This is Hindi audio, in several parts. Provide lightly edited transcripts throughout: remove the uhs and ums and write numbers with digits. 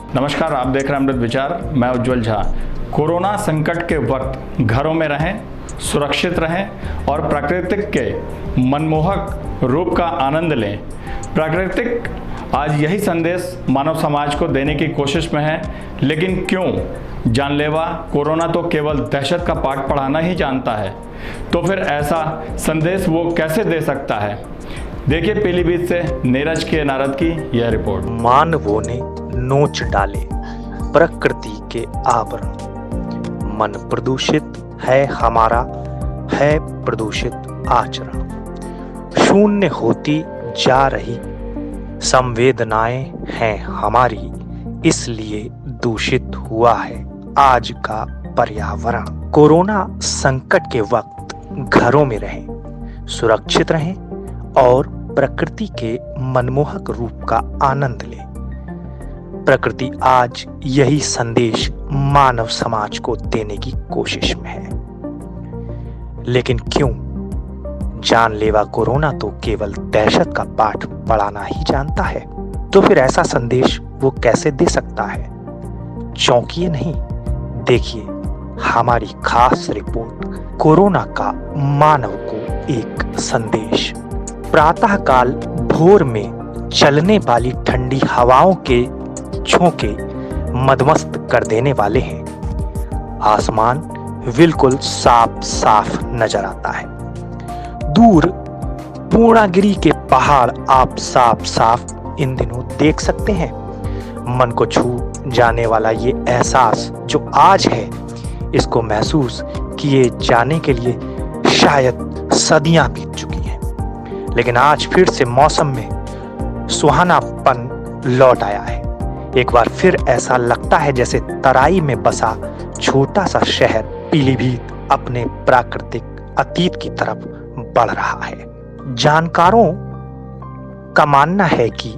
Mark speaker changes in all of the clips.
Speaker 1: नमस्कार, आप देख रहे हैं अमृत विचार। मैं उज्जवल झा। कोरोना संकट के वक्त घरों में रहें, सुरक्षित रहें और प्राकृतिक के मनमोहक रूप का आनंद लें। प्राकृतिक आज यही संदेश मानव समाज को देने की कोशिश में है, लेकिन क्यों? जानलेवा कोरोना तो केवल दहशत का पाठ पढ़ाना ही जानता है, तो फिर ऐसा संदेश वो कैसे दे सकता है? देखिए पीलीभीत से नीरज के नारद की यह रिपोर्ट।
Speaker 2: मानवों ने नोच डाले प्रकृति के आवरण, मन प्रदूषित है हमारा, है प्रदूषित आचरण। शून्य होती जा रही संवेदनाएं हैं हमारी, इसलिए दूषित हुआ है आज का पर्यावरण। कोरोना संकट के वक्त घरों में रहें, सुरक्षित रहें और प्रकृति के मनमोहक रूप का आनंद लें। प्रकृति आज यही संदेश मानव समाज को देने की कोशिश में है, लेकिन क्यों? जानलेवा कोरोना तो केवल दहशत का पाठ पढ़ाना ही जानता है, तो फिर ऐसा संदेश वो कैसे दे सकता है? चौंकिए नहीं, देखिए हमारी खास रिपोर्ट कोरोना का मानव को एक संदेश। प्रातःकाल भोर में चलने वाली ठंडी हवाओं के झोंके मदमस्त कर देने वाले हैं। आसमान बिल्कुल साफ साफ नजर आता है। दूर पूर्णागिरि के पहाड़ आप साफ साफ इन दिनों देख सकते हैं। मन को छू जाने वाला ये एहसास जो आज है, इसको महसूस किए जाने के लिए शायद सदियां बीत चुकी हैं, लेकिन आज फिर से मौसम में सुहानापन लौट आया है। एक बार फिर ऐसा लगता है जैसे तराई में बसा छोटा सा शहर पीलीभीत अपने प्राकृतिक अतीत की तरफ बढ़ रहा है। जानकारों का मानना है कि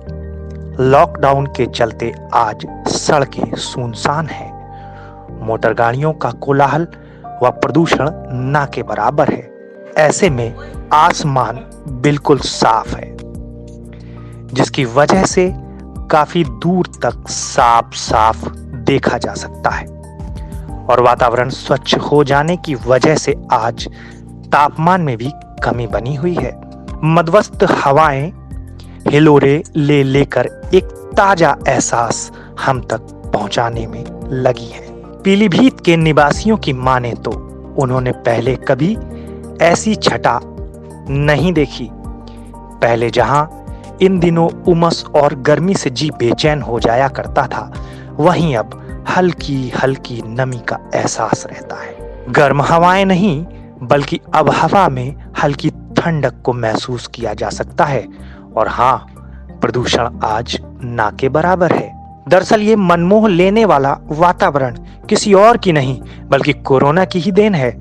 Speaker 2: लॉकडाउन के चलते आज सड़कें सुनसान हैं। मोटर गाड़ियों का कोलाहल व प्रदूषण ना के बराबर है। ऐसे में आसमान बिल्कुल साफ है, जिसकी वजह से काफी दूर तक साफ साफ देखा जा सकता है, और वातावरण स्वच्छ हो जाने की वजह से आज तापमान में भी कमी बनी हुई है। मदमस्त हवाएं हिलोरे ले लेकर एक ताजा एहसास हम तक पहुंचाने में लगी है। पीलीभीत के निवासियों की माने तो उन्होंने पहले कभी ऐसी छटा नहीं देखी। पहले जहां इन दिनों उमस और गर्मी से जी बेचैन हो जाया करता था, वहीं अब हल्की हल्की नमी का एहसास रहता है। गर्म हवाएं नहीं, बल्कि अब हवा में हल्की ठंडक को महसूस किया जा सकता है। और हाँ, प्रदूषण आज ना के बराबर है। दरअसल ये मनमोह लेने वाला वातावरण किसी और की नहीं, बल्कि कोरोना की ही देन है।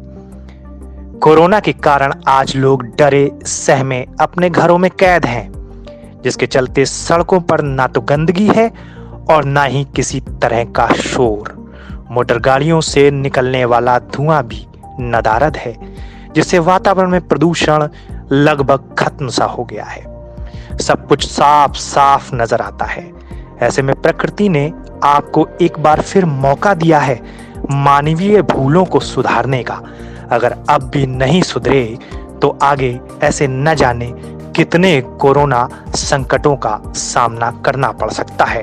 Speaker 2: कोरोना के कारण आज लोग डरे सहमे अपने घरों में कैद हैं, जिसके चलते सड़कों पर ना तो गंदगी है और ना ही किसी तरह का शोर। मोटर गाड़ियों से निकलने वाला धुआं भी नदारद है, जिससे वातावरण में प्रदूषण लगभग खत्म सा हो गया है। सब कुछ साफ साफ नजर आता है। ऐसे में प्रकृति ने आपको एक बार फिर मौका दिया है मानवीय भूलों को सुधारने का। अगर अब भी नहीं सुधरे तो आगे ऐसे न जाने कितने कोरोना संकटों का सामना करना पड़ सकता है।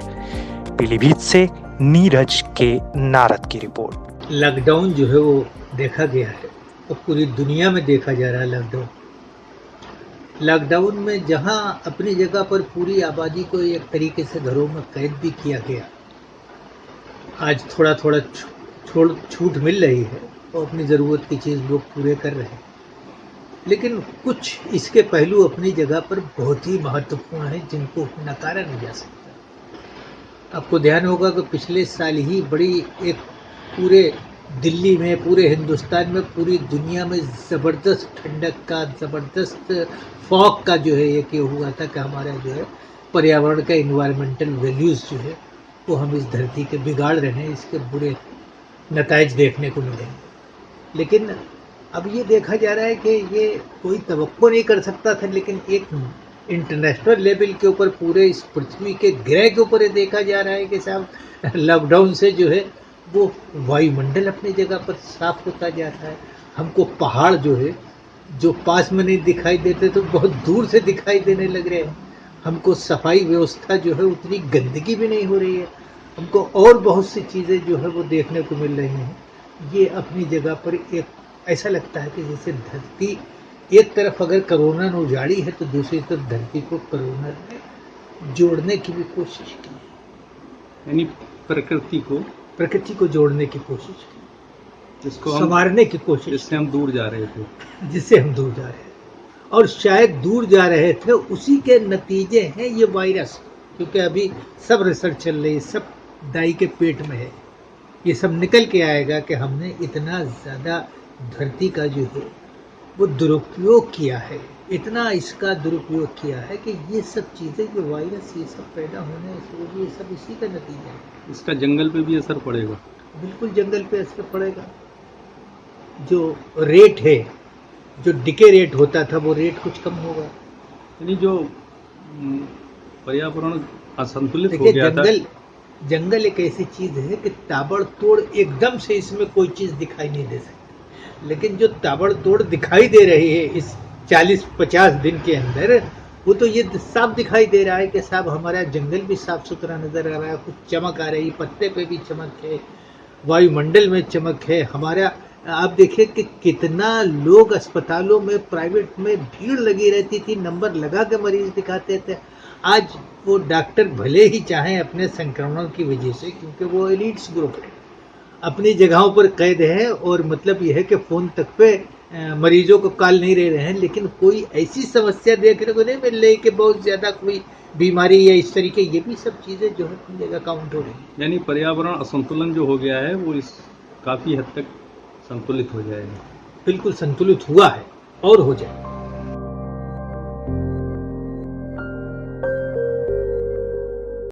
Speaker 2: पीलीभीत से नीरज के नारद की रिपोर्ट।
Speaker 3: लॉकडाउन जो है वो देखा गया है और पूरी दुनिया में देखा जा रहा है। लॉकडाउन में जहां अपनी जगह पर पूरी आबादी को एक तरीके से घरों में कैद भी किया गया, आज थोड़ा थोड़ा छूट मिल रही है और अपनी ज़रूरत की चीज़ लोग पूरे कर रहे हैं। लेकिन कुछ इसके पहलू अपनी जगह पर बहुत ही महत्वपूर्ण हैं, जिनको नकारा नहीं जा सकता। आपको ध्यान होगा कि पिछले साल ही बड़ी एक पूरे दिल्ली में, पूरे हिंदुस्तान में, पूरी दुनिया में ज़बरदस्त ठंडक का, ज़बरदस्त फॉग का जो है ये हुआ था कि हमारा जो है पर्यावरण का इन्वायरमेंटल वैल्यूज़ जो है वो हम इस धरती के बिगाड़ रहे हैं, इसके बुरे नताइज देखने को मिलेंगे। लेकिन अब ये देखा जा रहा है कि ये कोई तवक्को नहीं कर सकता था, लेकिन एक इंटरनेशनल लेवल के ऊपर पूरे इस पृथ्वी के ग्रह के ऊपर ये देखा जा रहा है कि साहब लॉकडाउन से जो है वो वायुमंडल अपनी जगह पर साफ होता जा रहा है। हमको पहाड़ जो है जो पास में नहीं दिखाई देते तो बहुत दूर से दिखाई देने लग रहे हैं। हमको सफाई व्यवस्था जो है उतनी गंदगी भी नहीं हो रही है। हमको और बहुत सी चीज़ें जो है वो देखने को मिल रही हैं। ये अपनी जगह पर एक ऐसा लगता है कि जैसे धरती एक तरफ अगर कोरोना ने उजाड़ी है तो दूसरी तरफ धरती को कोरोना ने जोड़ने की भी कोशिश की,
Speaker 4: यानी प्रकृति को
Speaker 3: जोड़ने की कोशिश की,
Speaker 4: जिसको हम
Speaker 3: संवारने की कोशिश,
Speaker 4: जिससे हम दूर जा रहे थे,
Speaker 3: जिससे हम दूर जा रहे थे और शायद दूर जा रहे थे उसी के नतीजे हैं ये वायरस। क्योंकि अभी सब रिसर्च चल रही है, सब दाई के पेट में है, ये सब निकल के आएगा कि हमने इतना ज़्यादा धरती का जो है वो दुरुपयोग किया है, इतना इसका दुरुपयोग किया है कि ये सब चीज़ें जो वायरस ये सब पैदा होने से ये सब इसी का नतीजा है।
Speaker 4: इसका जंगल पे भी असर पड़ेगा।
Speaker 3: बिल्कुल जंगल पे असर पड़ेगा। जो रेट है, जो डिके रेट होता था वो रेट कुछ कम होगा।
Speaker 4: यानी जो पर्यावरण असंतुलित हो
Speaker 3: देखिए
Speaker 4: गया था।
Speaker 3: जंगल एक ऐसी चीज है कि ताबड़तोड़ एकदम से इसमें कोई चीज दिखाई नहीं दे सकती, लेकिन जो ताबड़तोड़ दिखाई दे रही है इस 40-50 दिन के अंदर, वो तो ये साफ दिखाई दे रहा है कि साहब हमारा जंगल भी साफ सुथरा नजर आ रहा है, कुछ चमक आ रही, पत्ते पे भी चमक है, वायुमंडल में चमक है हमारा। आप देखिए कि कितना लोग अस्पतालों में प्राइवेट में भीड़ लगी रहती थी, नंबर लगा के मरीज दिखाते थे। आज वो डॉक्टर भले ही चाहें अपने संक्रमण की वजह से, क्योंकि वो एलिट्स ग्रुप है, अपनी जगहों पर कैद है और मतलब यह है कि फ़ोन तक पे मरीजों को कॉल नहीं ले रहे हैं, लेकिन कोई ऐसी समस्या देखने को नहीं मिल रही कि बहुत ज़्यादा कोई बीमारी या इस तरीके, ये भी सब चीज़ें जो है अपनी जगह काउंट हो रही हैं।
Speaker 4: यानी पर्यावरण असंतुलन जो हो गया है वो इस काफ़ी हद तक संतुलित हो जाएगा।
Speaker 3: बिल्कुल संतुलित हुआ है और हो जाए।